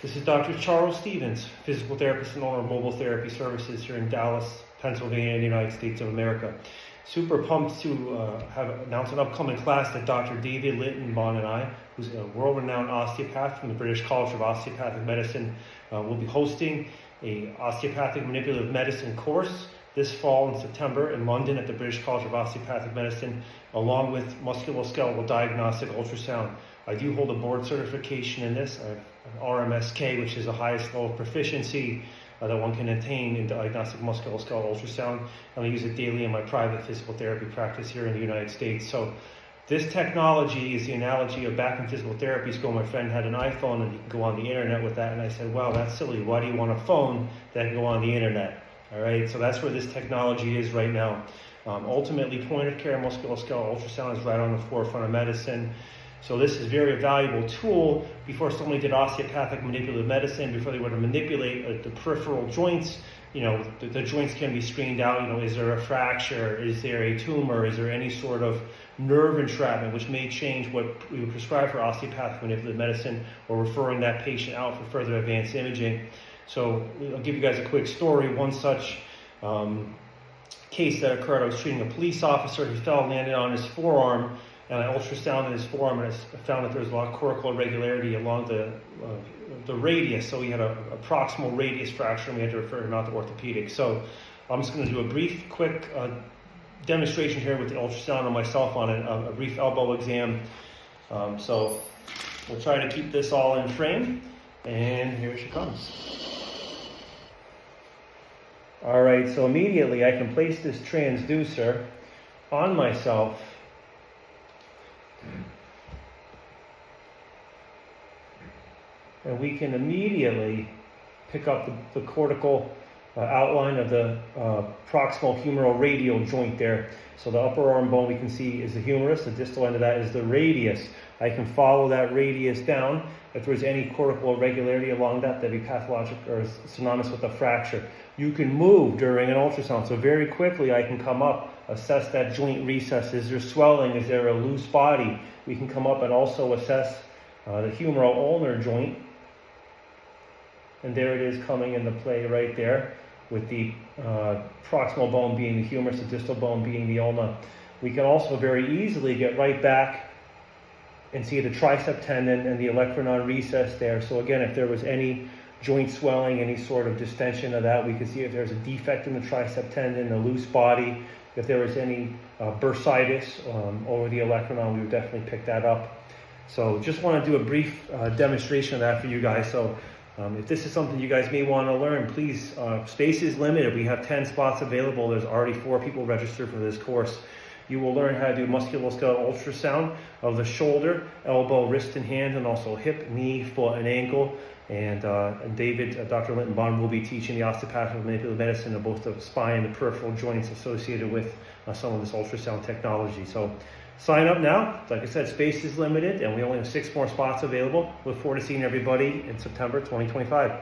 This is Dr. Charles Stevens, physical therapist and owner of Mobile Therapy Services here in Dallas, Pennsylvania, in the United States of America. Super pumped to announce an upcoming class that Dr. David Littenbaum and I, who's a world-renowned osteopath from the British College of Osteopathic Medicine, will be hosting a osteopathic manipulative medicine course this fall in September in London at the British College of Osteopathic Medicine, along with Musculoskeletal Diagnostic Ultrasound. I do hold a board certification in this. I have an RMSK, which is the highest level of proficiency that one can attain in diagnostic musculoskeletal ultrasound, and I use it daily in my private physical therapy practice here in the United States. So this technology is the analogy of back in physical therapy school. My friend had an iPhone and you can go on the internet with that, and I said, wow, that's silly. Why do you want a phone that can go on the internet? All right, so that's where this technology is right now. Ultimately, point of care musculoskeletal ultrasound is right on the forefront of medicine. So this is a very valuable tool. Before somebody did osteopathic manipulative medicine, before they were to manipulate the peripheral joints, the joints can be screened out. Is there a fracture? Is there a tumor? Is there any sort of nerve entrapment, which may change what we would prescribe for osteopathic manipulative medicine, or referring that patient out for further advanced imaging. So I'll give you guys a quick story. One such case that occurred, I was treating a police officer. He fell and landed on his forearm, and I ultrasounded his forearm, and I found that there was a lot of cortical irregularity along the radius. So he had a proximal radius fracture, and we had to refer him out to orthopedic. So I'm just going to do a brief, quick demonstration here with the ultrasound on my cell phone, and a brief elbow exam. So we'll try to keep this all in frame, and here she comes. All right, so immediately I can place this transducer on myself. And we can immediately pick up the cortical outline of the proximal humeral radial joint there. So the upper arm bone we can see is the humerus, the distal end of that is the radius. I can follow that radius down. If there's any cortical irregularity along that, that'd be pathologic or synonymous with a fracture. You can move during an ultrasound. So very quickly I can come up, assess that joint recess. Is there swelling? Is there a loose body? We can come up and also assess the humeral ulnar joint. And there it is coming into play right there, with the proximal bone being the humerus, the distal bone being the ulna. We can also very easily get right back and see the tricep tendon and the olecranon recess there. So again, if there was any joint swelling, any sort of distension of that, we could see if there's a defect in the tricep tendon, a loose body. If there was any bursitis over the olecranon, we would definitely pick that up. So just want to do a brief demonstration of that for you guys. So if this is something you guys may want to learn, please, space is limited. We have 10 spots available. There's already 4 people registered for this course. You will learn how to do musculoskeletal ultrasound of the shoulder, elbow, wrist, and hand, and also hip, knee, foot, and ankle. And David, Dr. Littenbaum, will be teaching the osteopathic manipulative medicine of both the spine and the peripheral joints associated with some of this ultrasound technology. So sign up now. Like I said, space is limited, and we only have 6 more spots available. Look forward to seeing everybody in September 2025.